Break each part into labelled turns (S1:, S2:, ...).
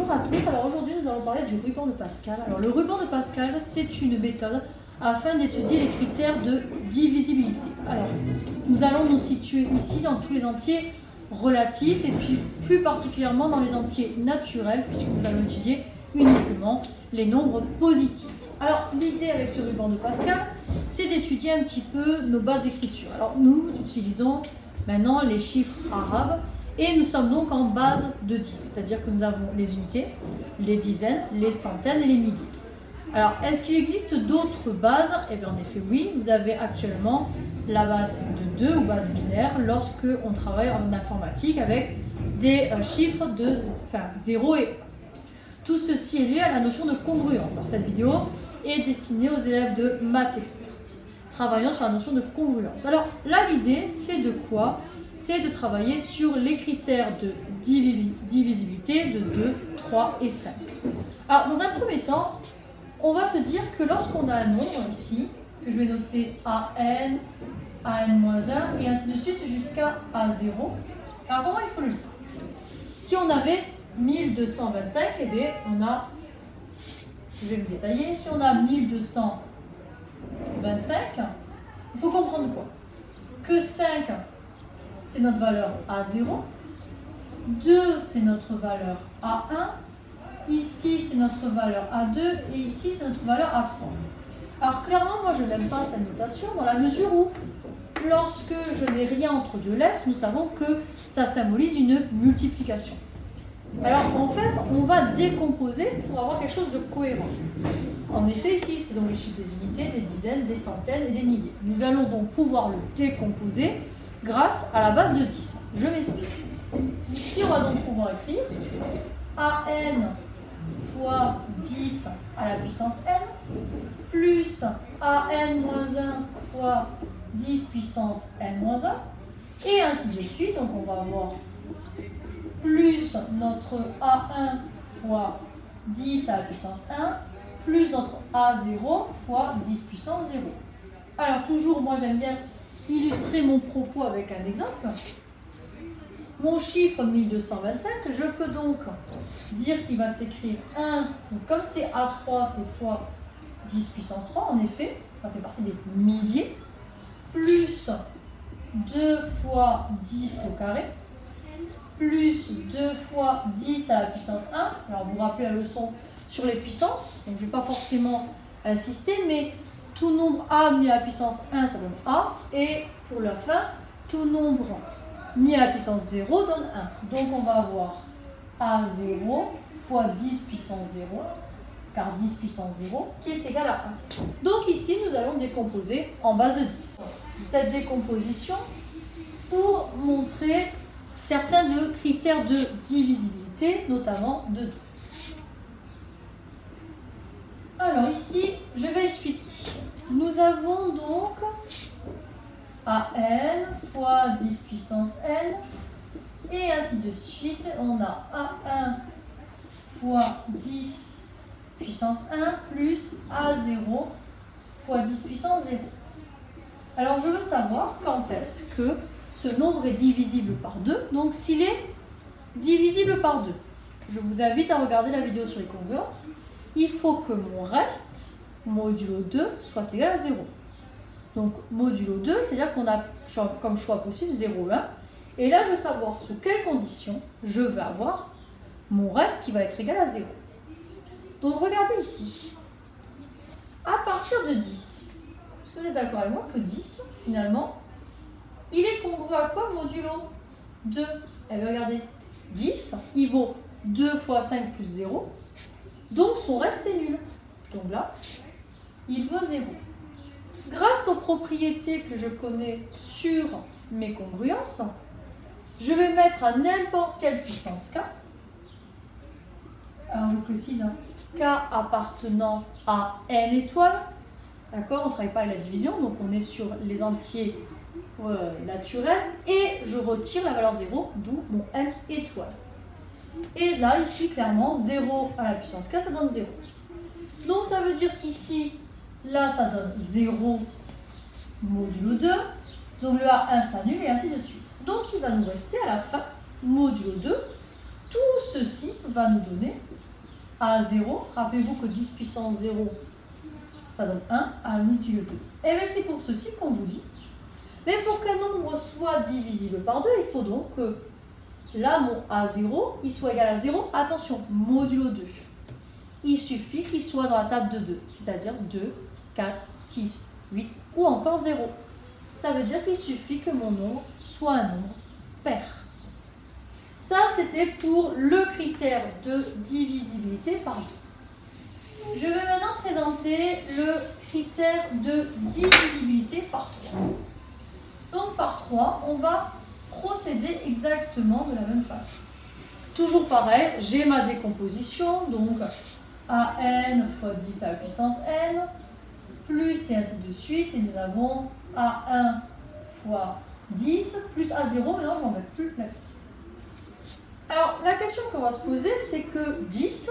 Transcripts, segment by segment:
S1: Bonjour à tous, alors aujourd'hui nous allons parler du ruban de Pascal. Alors le ruban de Pascal, c'est une méthode afin d'étudier les critères de divisibilité. Alors nous allons nous situer ici dans tous les entiers relatifs et puis plus particulièrement dans les entiers naturels puisque nous allons étudier uniquement les nombres positifs. Alors l'idée avec ce ruban de Pascal, c'est d'étudier un petit peu nos bases d'écriture. Alors nous utilisons maintenant les chiffres arabes. Et nous sommes donc en base de 10, c'est-à-dire que nous avons les unités, les dizaines, les centaines et les milliers. Alors, est-ce qu'il existe d'autres bases? Eh bien, en effet, oui. Vous avez actuellement la base de 2 ou base binaire lorsque on travaille en informatique avec des chiffres de 0 et 1. Tout ceci est lié à la notion de congruence. Alors, cette vidéo est destinée aux élèves de maths experts, travaillant sur la notion de congruence. Alors, là, l'idée, c'est de quoi? C'est de travailler sur les critères de divisibilité de 2, 3 et 5. Alors, dans un premier temps, on va se dire que lorsqu'on a un nombre ici, que je vais noter AN, AN-1 et ainsi de suite jusqu'à A0, alors comment il faut le lire? Si on avait 1225, eh bien, on a, je vais vous détailler, si on a 1225, il faut comprendre quoi? Que 5, c'est notre valeur A0, 2 c'est notre valeur A1, ici c'est notre valeur A2 et ici c'est notre valeur A3. Alors clairement moi je n'aime pas cette notation dans la mesure où lorsque je n'ai rien entre deux lettres, nous savons que ça symbolise une multiplication. Alors en fait on va décomposer pour avoir quelque chose de cohérent. En effet ici c'est donc les chiffres des unités, des dizaines, des centaines et des milliers. Nous allons donc pouvoir le décomposer grâce à la base de 10. Je m'explique. Ici, on va donc pouvoir écrire AN fois 10 à la puissance n plus AN-1 fois 10 puissance n-1 et ainsi de suite. Donc, on va avoir plus notre A1 fois 10 à la puissance 1 plus notre A0 fois 10 puissance 0. Alors, toujours, moi, j'aime bien illustrer mon propos avec un exemple. Mon chiffre 1225, je peux donc dire qu'il va s'écrire 1, donc comme c'est A3, c'est fois 10 puissance 3, en effet, ça fait partie des milliers, plus 2 fois 10 au carré, plus 2 fois 10 à la puissance 1. Alors vous vous rappelez la leçon sur les puissances, donc je ne vais pas forcément insister, mais tout nombre A mis à la puissance 1, ça donne A. Et pour la fin, tout nombre mis à la puissance 0 donne 1. Donc on va avoir A0 fois 10 puissance 0, car 10 puissance 0, qui est égal à 1. Donc ici, nous allons décomposer en base de 10. Cette décomposition pour montrer certains de critères de divisibilité, notamment de 2. Alors ici, je vais expliquer. Nous avons donc AN fois 10 puissance n et ainsi de suite. On a A1 fois 10 puissance 1 plus A0 fois 10 puissance 0. Alors je veux savoir quand est-ce que ce nombre est divisible par 2. Donc s'il est divisible par 2, je vous invite à regarder la vidéo sur les congruences. Il faut que mon reste, modulo 2, soit égal à 0. Donc modulo 2, c'est-à-dire qu'on a comme choix possible 0, 1. Et là, je veux savoir sous quelles conditions je vais avoir mon reste qui va être égal à 0. Donc regardez ici. À partir de 10, est-ce que vous êtes d'accord avec moi que 10, finalement, il est congru à quoi modulo 2? Eh bien regardez, 10, il vaut 2 fois 5 plus 0. Donc son reste est nul. Donc là, il vaut 0. Grâce aux propriétés que je connais sur mes congruences, je vais mettre à n'importe quelle puissance k. Alors je précise, k appartenant à n étoiles. D'accord, on ne travaille pas avec la division, donc on est sur les entiers naturels. Et je retire la valeur 0, d'où mon n étoile. Et là, ici, clairement, 0 à la puissance k, ça donne 0. Donc, ça veut dire qu'ici, là, ça donne 0 modulo 2. Donc, le A1 s'annule et ainsi de suite. Donc, il va nous rester à la fin, modulo 2. Tout ceci va nous donner à 0. Rappelez-vous que 10 puissance 0, ça donne 1 à modulo 2. Et bien c'est pour ceci qu'on vous dit, mais pour qu'un nombre soit divisible par 2, il faut donc que là, mon A0, il soit égal à 0. Attention, modulo 2. Il suffit qu'il soit dans la table de 2, c'est-à-dire 2, 4, 6, 8 ou encore 0. Ça veut dire qu'il suffit que mon nombre soit un nombre pair. Ça, c'était pour le critère de divisibilité par 2. Je vais maintenant présenter le critère de divisibilité par 3. Donc par 3, on va procéder exactement de la même façon. Toujours pareil, j'ai ma décomposition, donc AN fois 10 à la puissance N, plus et ainsi de suite, et nous avons A1 fois 10 plus A0, maintenant je n'en mets plus la vie. Alors la question qu'on va se poser, c'est que 10,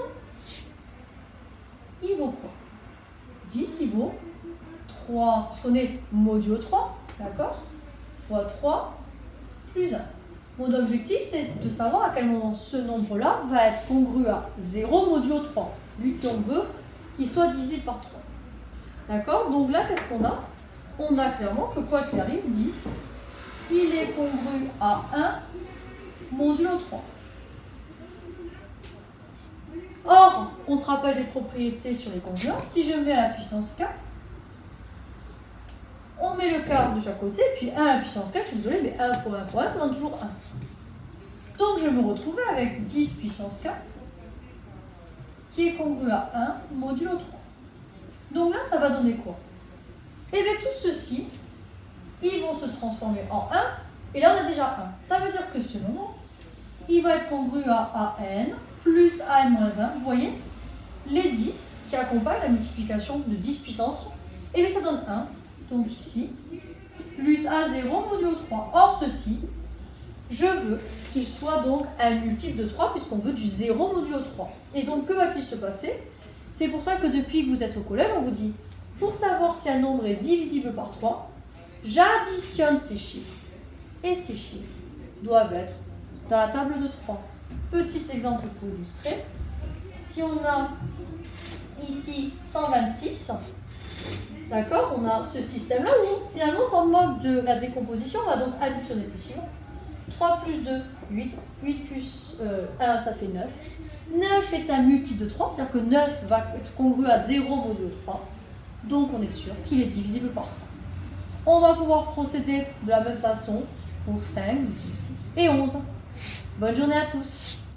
S1: il vaut quoi? 10, il vaut 3, parce qu'on est modulo 3, d'accord? Fois 3 plus 1. Mon objectif, c'est de savoir à quel moment ce nombre-là va être congru à 0 modulo 3, vu qu'on veut qu'il soit divisé par 3. D'accord? Donc là, qu'est-ce qu'on a? On a clairement que quoi qu'il arrive, 10, il est congru à 1 modulo 3. Or, on se rappelle des propriétés sur les congruences. Si je mets à la puissance k, on met le quart de chaque côté, puis 1 à la puissance k, je suis désolée, mais 1 fois 1 fois 1, ça donne toujours 1. Donc je me retrouvais avec 10 puissance k, qui est congru à 1 modulo 3. Donc là, ça va donner quoi? Eh bien, tout ceci, ils vont se transformer en 1, et là, on a déjà 1. Ça veut dire que ce nombre, il va être congru à AN plus AN moins 1. Vous voyez, les 10 qui accompagnent la multiplication de 10 puissance, et bien ça donne 1. Donc ici, plus A0 modulo 3. Or, ceci, je veux qu'il soit donc un multiple de 3, puisqu'on veut du 0 modulo 3. Et donc, que va-t-il se passer? C'est pour ça que depuis que vous êtes au collège, on vous dit, pour savoir si un nombre est divisible par 3, j'additionne ces chiffres. Et ces chiffres doivent être dans la table de 3. Petit exemple pour illustrer. Si on a ici 126, d'accord, on a ce système-là où finalement on s'en moque de la décomposition, on va donc additionner ces chiffres. 3 plus 2, 8. 8 plus 1, ça fait 9. 9 est un multiple de 3, c'est-à-dire que 9 va être congru à 0 modulo 3. Donc on est sûr qu'il est divisible par 3. On va pouvoir procéder de la même façon pour 5, 10 et 11. Bonne journée à tous!